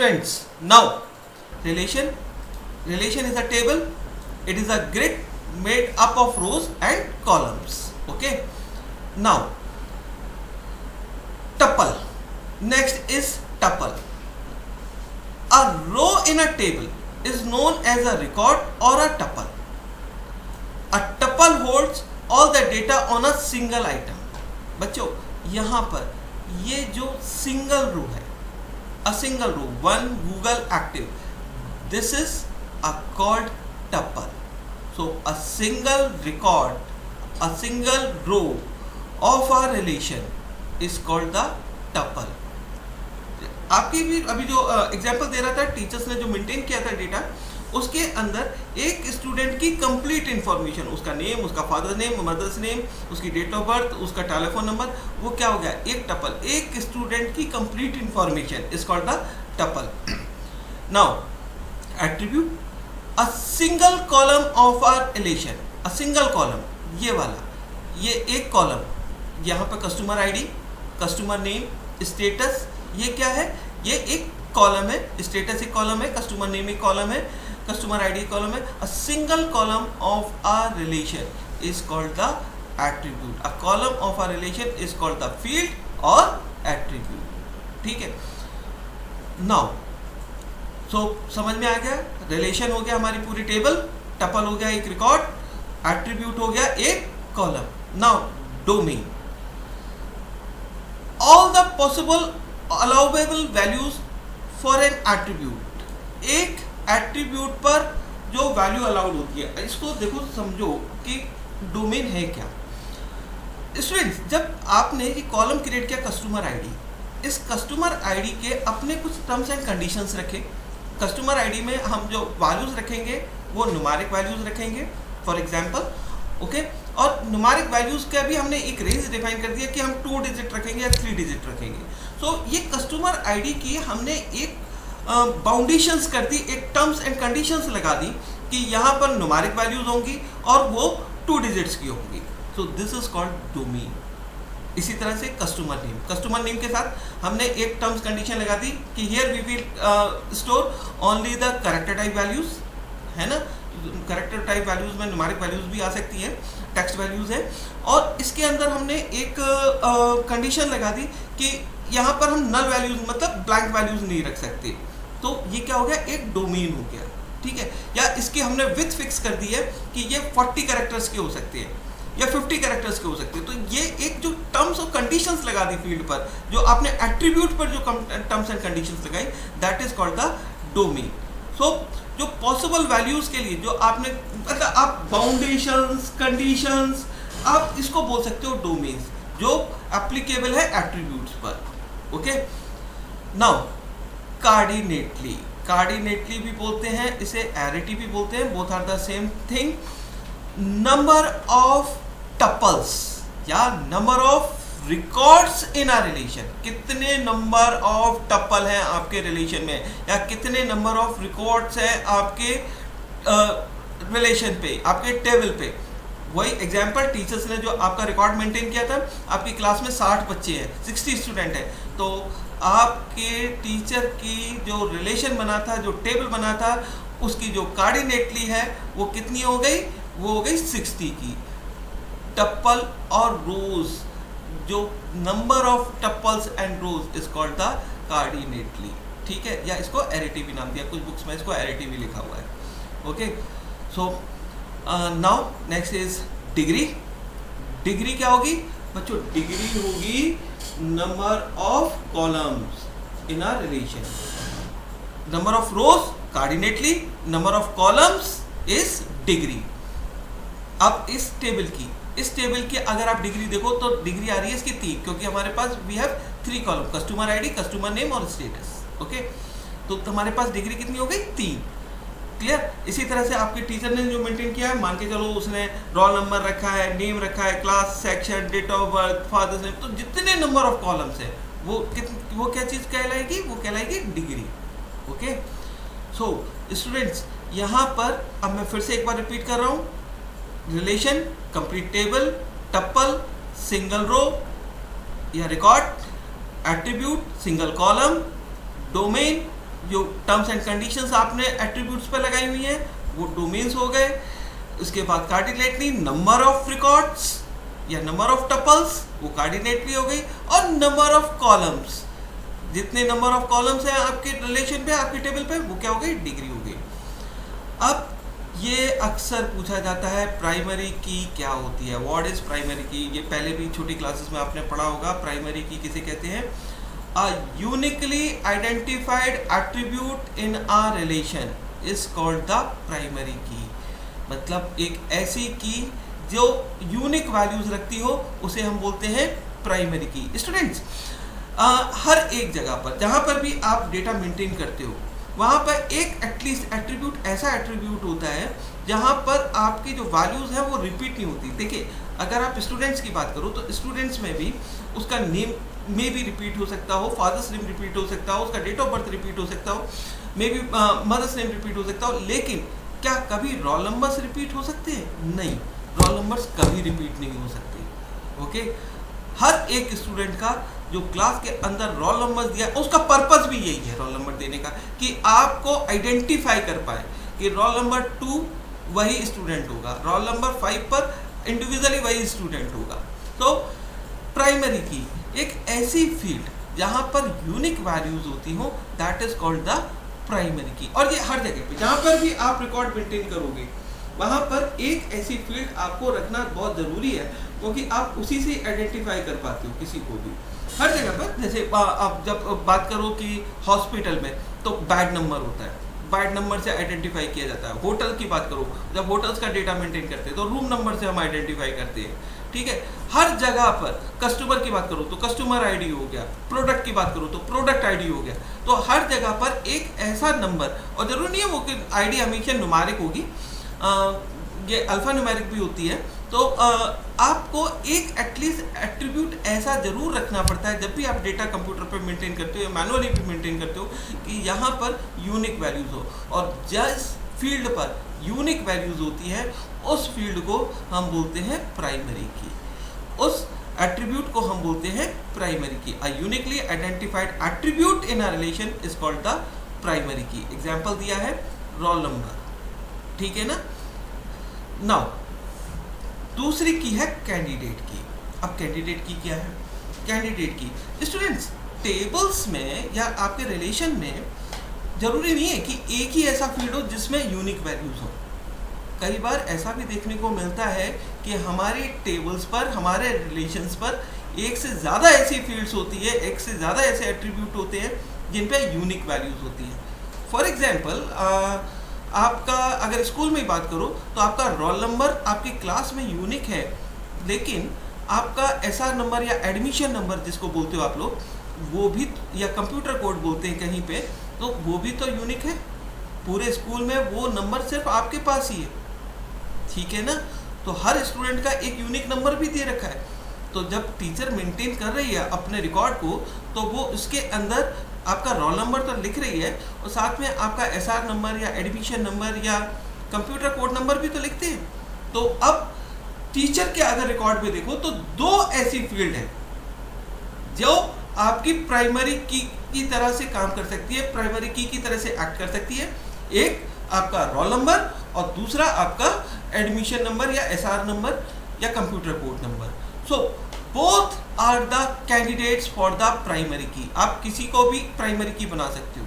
Students, now relation is a table. It is a grid made up of rows and columns. Okay. Now tuple. Next is tuple. A row in a table is known as a record or a tuple. A tuple holds all the data on a single item. बच्चों यहाँ पर ये जो single row है, a single row, one Google active, this is a called tuple. So a single record, a single row of a relation is called the tuple. आपकी भी अभी जो एग्जांपल दे रहा था, टीचर्स ने जो मेंटेन किया था डेटा, उसके अंदर एक स्टूडेंट की कंप्लीट इंफॉर्मेशन, उसका नेम, उसका फादर नेम, मदर्स नेम, उसकी डेट ऑफ बर्थ, उसका टेलीफोन नंबर, वो क्या हो गया, एक टपल, एक स्टूडेंट की complete information is called the tuple. Now attribute, a single column of our relation, a single column, ये वाला, ये एक कॉलम, यहाँ पे customer ID, customer name, status, ये क्या है, ये एक कॉलम है, स्टेटस एक कॉलम है, कस्टमर नेम एक कॉलम है, कस्टमर आईडी कॉलम है. अ single column of a relation is called the attribute. A column of a relation is called the field और एट्रीब्यूट. ठीक है. नाउ सो समझ में आ गया, रिलेशन हो गया हमारी पूरी टेबल, टपल हो गया एक रिकॉर्ड, एट्रीब्यूट हो गया एक column. Now domain, all the possible allowable values for an attribute. एक एट्रीब्यूट पर जो वैल्यू अलाउड होती है, इसको देखो, समझो कि डोमेन है क्या. स्टूडेंट्स, जब आपने ये कॉलम क्रिएट किया कस्टमर आईडी, इस कस्टमर आईडी के अपने कुछ टर्म्स एंड कंडीशंस रखे. कस्टमर आईडी में हम जो वैल्यूज रखेंगे वो न्यूमेरिक वैल्यूज रखेंगे फॉर एग्जांपल. ओके. और न्यूमेरिक वैल्यूज का भी हमने एक रेंज डिफाइन कर दिया कि हम 2 डिजिट रखेंगे या 3 डिजिट रखेंगे. सो ये कस्टमर आईडी की हमने एक बाउंडेशंस कर दी, एक टर्म्स एंड कंडीशंस लगा दी कि यहाँ पर न्यूमेरिक वैल्यूज होंगी और वो 2 डिजिट्स की होंगी. So this is called domain. इसी तरह से कस्टमर नेम के साथ हमने एक टर्म्स कंडीशन लगा दी कि here we will store only the character type values, है ना. कैरेक्टर टाइप वैल्यूज में न्यूमेरिक वैल्यूज भी आ सकती हैं, टेक्स्ट वैल्यूज है. और इसके अंदर हमने एक कंडीशन लगा दी कि यहाँ पर हम नल वैल्यूज मतलब ब्लैंक वैल्यूज नहीं रख सकते. तो ये क्या हो गया, एक डोमेन हो गया. ठीक है. या इसकी हमने विड्थ फिक्स कर दी है कि ये 40 कैरेक्टर्स के हो सकते हैं या 50 कैरेक्टर्स के हो सकते हैं. तो ये एक जो टर्म्स और कंडीशंस लगा दी फील्ड पर, जो आपने एट्रीब्यूट पर जो टर्म्स एंड कंडीशंस लगाई, that is called the domain. So जो पॉसिबल वैल्यूज के लिए जो आपने मतलब आप बाउंडेशंस, कंडीशंस, आप इसको बोल सकते हो डोमेन्स, जो एप्लीकेबल है एट्रीब्यूट्स पर. ओके. नाउ कार्डिनेटली भी बोलते हैं, इसे एरिटी भी बोलते हैं, both are the same thing. Number of tuples या number of records in a relation, कितने नंबर ऑफ टपल हैं आपके रिलेशन में, या कितने नंबर ऑफ रिकॉर्ड्स हैं आपके रिलेशन पे, आपके टेबल पे. वही एग्जाम्पल, टीचर्स ने जो आपका रिकॉर्ड मेंटेन किया था, आपकी क्लास में 60 बच्चे हैं, 60 स्टूडेंट हैं, तो आपके टीचर की जो रिलेशन बना था, जो टेबल बना था, उसकी जो कार्डिनेटली है वो कितनी हो गई, वो हो गई 60 की. टप्पल और रोज, जो number of tuples and rows is called the cardinality. ठीक है. या इसको एरिटी भी नाम दिया, कुछ बुक्स में इसको एरिटी भी लिखा हुआ है. Okay. So now next is degree. Degree क्या होगी बच्चों, डिग्री होगी number of columns in a relation. Number of rows cardinality, number of columns is degree. अब इस टेबल की अगर आप डिग्री देखो तो डिग्री आ रही है इसकी 3, क्योंकि हमारे पास we have 3 column, customer ID, customer name और स्टेटस. ओके. तो हमारे पास डिग्री कितनी हो गई, 3. क्लियर. इसी तरह से आपके टीचर ने जो मेंटेन किया है, मान के चलो उसने रोल नंबर रखा है, नेम रखा है, class, section, date of birth, father's name, तो जितने नंबर ऑफ कॉलम्स है वो क्या चीज़ कहलाएगी, वो कहलाएगी डिग्री. ओके. सो स्टूडेंट्स, यहाँ पर अब मैं फिर से एक बार रिपीट कर रहा हूँ, रिलेशन, कंप्लीट टेबल, टप्पल, सिंगल रो या record, attribute, single column, domain, जो टर्म्स एंड कंडीशंस आपने एट्रीब्यूट्स पर लगाई हुई हैं वो डोमेन्स हो गए। उसके बाद कार्डिनेटली नंबर ऑफ रिकॉर्ड्स या नंबर ऑफ टपल्स वो कार्डिनेटली हो गई, और नंबर ऑफ कॉलम्स, जितने नंबर ऑफ कॉलम्स हैं आपके रिलेशन पे, आपके टेबल पे, वो क्या हो गई, डिग्री हो गई। अब ये अक्सर पूछा जाता है प्राइमरी की क्या होती है, व्हाट इज प्राइमरी की। ये पहले भी छोटी क्लासेस में आपने पढ़ा होगा। प्राइमरी की किसे कहते हैं? A uniquely identified attribute in a relation is called the primary key. मतलब एक ऐसी की जो यूनिक वैल्यूज रखती हो उसे हम बोलते हैं प्राइमरी की। स्टूडेंट्स, हर एक जगह पर जहाँ पर भी आप डेटा मेंटेन करते हो वहाँ पर एक एटलीस्ट एट्रीब्यूट, ऐसा एट्रीब्यूट होता है जहाँ पर आपकी जो वैल्यूज़ हैं वो रिपीट नहीं होती। देखिए, अगर आप स्टूडेंट्स की बात करो तो स्टूडेंट्स में भी उसका नेम में भी रिपीट हो सकता हो, फादर्स नेम रिपीट हो सकता हो, उसका डेट ऑफ बर्थ रिपीट हो सकता हो, maybe mother's name repeat हो सकता हो, लेकिन क्या कभी रोल नंबर्स रिपीट हो सकते हैं? नहीं, रोल नंबर्स कभी रिपीट नहीं हो सकते। ओके, हर एक स्टूडेंट का जो क्लास के अंदर रोल नंबर दिया उसका पर्पस भी यही है, रोल नंबर देने का, कि आपको आइडेंटिफाई कर पाए कि रोल नंबर 2 वही स्टूडेंट होगा, रोल नंबर 5 पर इंडिविजुअली वही स्टूडेंट होगा। तो प्राइमरी की एक ऐसी फील्ड जहाँ पर यूनिक वैल्यूज होती हो, that is called the primary की। और ये हर जगह पे जहाँ पर भी आप रिकॉर्ड मेंटेन करोगे वहाँ पर एक ऐसी फील्ड आपको रखना बहुत ज़रूरी है, क्योंकि आप उसी से आइडेंटिफाई कर पाते हो किसी को भी। हर जगह पर जैसे आप जब बात करो कि हॉस्पिटल में तो बैड नंबर होता है, बैड नंबर से आइडेंटिफाई किया जाता है। होटल की बात करो, जब होटल्स का डेटा मेंटेन करते हैं तो रूम नंबर से हम आइडेंटिफाई करते हैं। ठीक है, हर जगह पर कस्टमर की बात करो तो कस्टमर आईडी हो गया, प्रोडक्ट की बात करो तो प्रोडक्ट आईडी हो गया। तो हर जगह पर एक ऐसा नंबर, और जरूरी नहीं है वो कि आईडी हमेशा न्यूमेरिक होगी, ये अल्फा न्यूमेरिक भी होती है। तो आपको एक एटलीस्ट एट्रीब्यूट ऐसा जरूर रखना पड़ता है जब भी आप डेटा कंप्यूटर पे मेंटेन करते हो या मैनुअली भी मेंटेन करते हो, कि यहाँ पर यूनिक वैल्यूज हो, और जिस फील्ड पर यूनिक वैल्यूज होती है उस फील्ड को हम बोलते हैं प्राइमरी की, उस एट्रीब्यूट को हम बोलते हैं primary key. A uniquely identified attribute in a relation is called the primary key. Example दिया है रोल नंबर, ठीक है ना। नाउ दूसरी की है कैंडिडेट की। अब कैंडिडेट की क्या है? कैंडिडेट की स्टूडेंट्स, टेबल्स में या आपके रिलेशन में जरूरी नहीं है कि एक ही ऐसा फील्ड हो जिसमें यूनिक वैल्यूज हो। कई बार ऐसा भी देखने को मिलता है कि हमारे टेबल्स पर, हमारे रिलेशंस पर एक से ज़्यादा ऐसी फील्ड्स होती है, एक से ज़्यादा ऐसे एट्रीब्यूट होते हैं जिन पे यूनिक वैल्यूज होती हैं। फॉर एग्जांपल, आपका अगर स्कूल में बात करो तो आपका रोल नंबर आपकी क्लास में यूनिक है, लेकिन आपका एसआर नंबर या एडमिशन नंबर जिसको बोलते हो आप लोग, वो भी, या कंप्यूटर कोड बोलते हैं कहीं पे, तो वो भी तो यूनिक है। पूरे स्कूल में वो नंबर सिर्फ आपके पास ही है, ठीक है ना। तो हर स्टूडेंट का एक यूनिक नंबर भी दे रखा है। तो जब टीचर मेंटेन कर रही है अपने रिकॉर्ड को, तो वो उसके अंदर आपका रोल नंबर तो लिख रही है और साथ में आपका एसआर नंबर या एडमिशन नंबर या कंप्यूटर कोड नंबर भी तो लिखते हैं। तो अब टीचर के अगर रिकॉर्ड में देखो तो दो ऐसी फील्ड है जो आपकी प्राइमरी की तरह से काम कर सकती है, प्राइमरी की तरह से एक्ट कर सकती है। एक आपका रोल नंबर और दूसरा आपका एडमिशन नंबर या एसआर नंबर या computer code number. So both are the candidates for the primary key. आप किसी को भी प्राइमरी की बना सकते हो,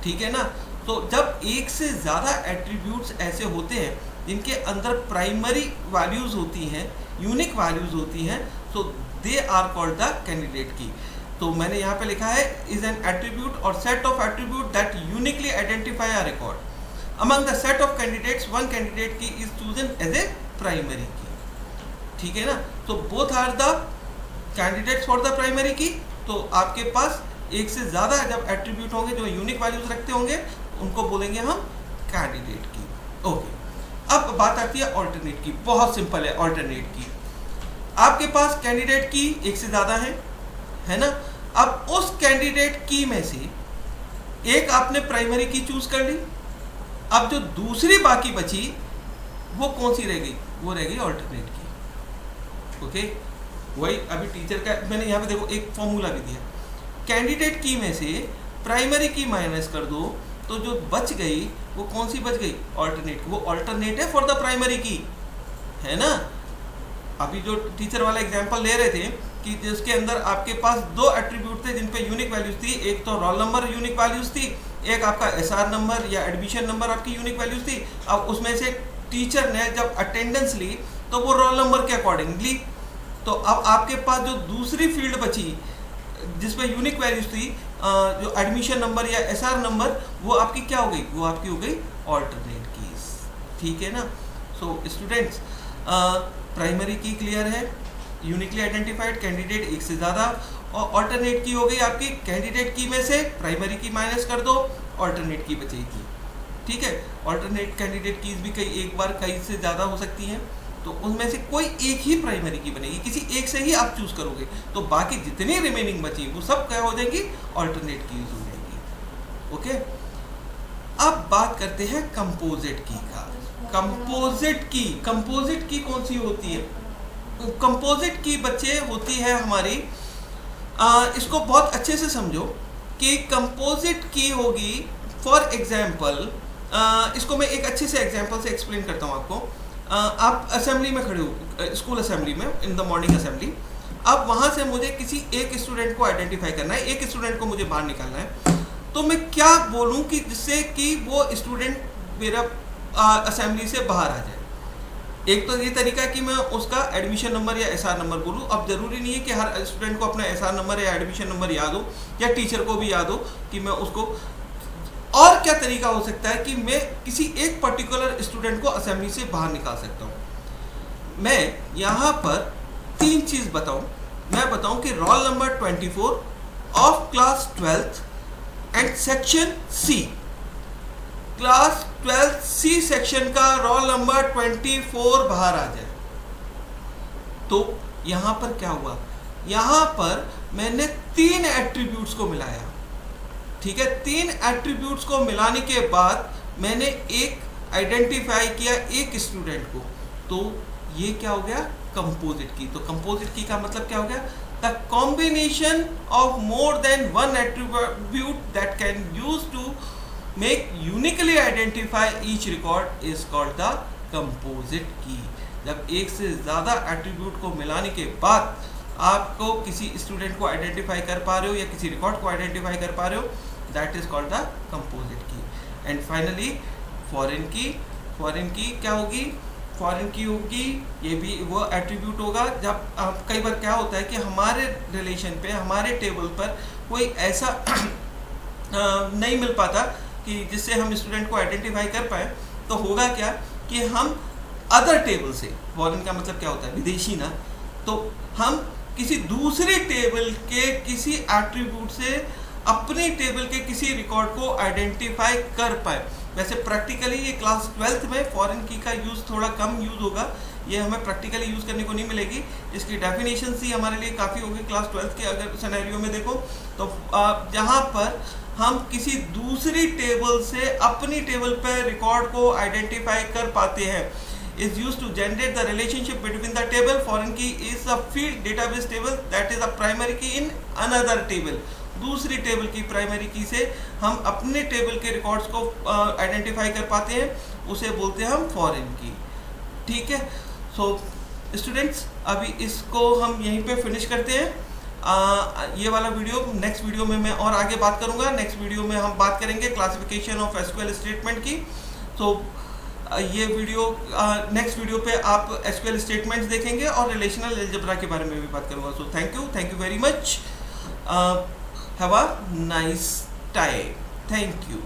ठीक है ना। तो जब एक से ज़्यादा एट्रीब्यूट्स ऐसे होते हैं जिनके अंदर प्राइमरी वैल्यूज़ होती हैं, यूनिक वैल्यूज़ होती हैं, so they are called the candidate key. तो मैंने यहाँ पे लिखा है is an attribute or set of attribute that uniquely identify a record among the set of candidates, one candidate key is chosen as a primary key, ठीक है ना। तो both are the candidates for the primary key. तो आपके पास एक से ज़्यादा जब एट्रीब्यूट होंगे जो यूनिक वैल्यूज रखते होंगे उनको बोलेंगे हम कैंडिडेट की। ओके, अब बात आती है ऑल्टरनेट की। बहुत सिंपल है ऑल्टरनेट की। आपके पास कैंडिडेट की एक से ज़्यादा है ना। अब उस कैंडिडेट की में से एक आपने प्राइमरी की चूज कर ली, अब जो दूसरी बाकी बची वो कौन सी रह गई? वो रह गई ऑल्टरनेट की। ओके, वही अभी टीचर का मैंने यहाँ पे देखो एक फॉर्मूला भी दिया। कैंडिडेट की में से प्राइमरी की माइनस कर दो तो जो बच गई वो कौन सी बच गई, ऑल्टरनेट, वो ऑल्टरनेट है फॉर द प्राइमरी की, है ना। अभी जो टीचर वाला एग्जांपल ले रहे थे कि जिसके अंदर आपके पास दो एट्रीब्यूट थे जिन पे यूनिक वैल्यूज थी, एक तो रोल नंबर यूनिक वैल्यूज थी, एक आपका एसआर नंबर या एडमिशन नंबर आपकी यूनिक वैल्यूज थी। अब उसमें से टीचर ने जब अटेंडेंस ली तो वो रोल नंबर के अकॉर्डिंगली, तो अब आपके पास जो दूसरी फील्ड बची जिसमें यूनिक वैल्यूज थी, जो एडमिशन नंबर या एसआर नंबर, वो आपकी क्या हो गई, वो आपकी हो गई ऑल्टरनेट कीज, ठीक है ना। सो स्टूडेंट्स, प्राइमरी की क्लियर है, यूनिकली आइडेंटिफाइड कैंडिडेट एक से ज़्यादा, और ऑल्टरनेट की हो गई आपकी कैंडिडेट की में से प्राइमरी की माइनस कर दो, ऑल्टरनेट की बचेगी, ठीक है। ऑल्टरनेट कैंडिडेट कीज भी कई एक बार कई से ज़्यादा हो सकती हैं, तो उनमें से कोई एक ही प्राइमरी की बनेगी, किसी एक से ही आप चूज करोगे, तो बाकी जितनी रिमेनिंग बची वो सब क्या हो जाएंगी, ऑल्टरनेट कीज हो जाएगी, ओके। अब बात करते हैं कंपोजिट की का। कंपोजिट की कौन सी होती है, कंपोजिट की बच्चे होती है हमारी, इसको बहुत अच्छे से समझो कि कंपोजिट की होगी, फॉर एग्जाम्पल, इसको मैं एक अच्छे से एग्जाम्पल से एक्सप्लेन करता हूँ आपको। आप असेंबली में खड़े हो, स्कूल असेंबली में, इन द मॉर्निंग असेंबली, अब वहाँ से मुझे किसी एक स्टूडेंट को आइडेंटिफाई करना है, एक स्टूडेंट को मुझे बाहर निकालना है, तो मैं क्या बोलूँ कि जिससे कि वो स्टूडेंट मेरा असेंबली से बाहर आ जाए। एक तो ये तरीका है कि मैं उसका एडमिशन नंबर या एसआर नंबर बोलूँ। अब जरूरी नहीं है कि हर स्टूडेंट को अपना एसआर नंबर या एडमिशन नंबर याद हो, या टीचर को भी याद हो कि मैं उसको, और क्या तरीका हो सकता है कि मैं किसी एक पर्टिकुलर स्टूडेंट को असेंबली से बाहर निकाल सकता हूँ। मैं यहाँ पर तीन चीज़ बताऊँ, मैं बताऊँ कि roll number 24 of class 12th and section C, class 12th C section का रोल नंबर 24 बाहर आ जाए, तो यहाँ पर क्या हुआ, यहाँ पर मैंने तीन एट्रीब्यूट्स को मिलाया, ठीक है। तीन एट्रीब्यूट्स को मिलाने के बाद मैंने एक आइडेंटिफाई किया एक स्टूडेंट को, तो ये क्या हो गया, कंपोजिट की। तो कंपोजिट की का मतलब क्या हो गया, the combination of more than one attribute that can use to make uniquely identify each record is called the composite key. जब एक से ज़्यादा एट्रीब्यूट को मिलाने के बाद आपको किसी स्टूडेंट को आइडेंटिफाई कर पा रहे हो या किसी रिकॉर्ड को आइडेंटिफाई कर पा रहे हो, that is called the composite की। एंड फाइनली फॉरेन की क्या होगी, फॉरेन की होगी, ये भी वो एट्रीब्यूट होगा जब कई बार क्या होता है कि हमारे रिलेशन पे, हमारे टेबल पर कोई ऐसा नहीं मिल पाता कि जिससे हम स्टूडेंट को आइडेंटिफाई कर पाए, तो होगा क्या कि हम अदर टेबल से, फॉरेन का मतलब क्या होता है, विदेशी ना, तो हम किसी दूसरे टेबल के किसी एट्रीब्यूट से अपने टेबल के किसी रिकॉर्ड को आइडेंटिफाई कर पाए। वैसे प्रैक्टिकली ये क्लास 12th में फॉरेन की का यूज़ थोड़ा कम यूज़ होगा, ये हमें प्रैक्टिकली यूज़ करने को नहीं मिलेगी। इसकी डेफिनेशन ही हमारे लिए काफ़ी होगी क्लास 12th के अगर सिनेरियो में देखो तो, जहाँ पर हम किसी दूसरी टेबल से अपनी टेबल पर रिकॉर्ड को आइडेंटिफाई कर पाते हैं, is used to generate the relationship between the table. Foreign key is a field database table that is a primary key in another table. दूसरी टेबल की प्राइमरी की से हम अपने टेबल के रिकॉर्ड्स को आइडेंटिफाई कर पाते हैं, उसे बोलते हैं हम फॉरेन की, ठीक है। सो स्टूडेंट्स, अभी इसको हम यहीं पे फिनिश करते हैं। ये वाला वीडियो नेक्स्ट वीडियो में मैं और आगे बात करूंगा। नेक्स्ट वीडियो में हम बात करेंगे क्लासिफिकेशन ऑफ एसक्यूएल स्टेटमेंट की। तो ये वीडियो नेक्स्ट वीडियो पे आप एसक्यूएल स्टेटमेंट्स देखेंगे और रिलेशनल अलजेब्रा के बारे में भी बात करूंगा। So thank you very much, have a nice time, thank you.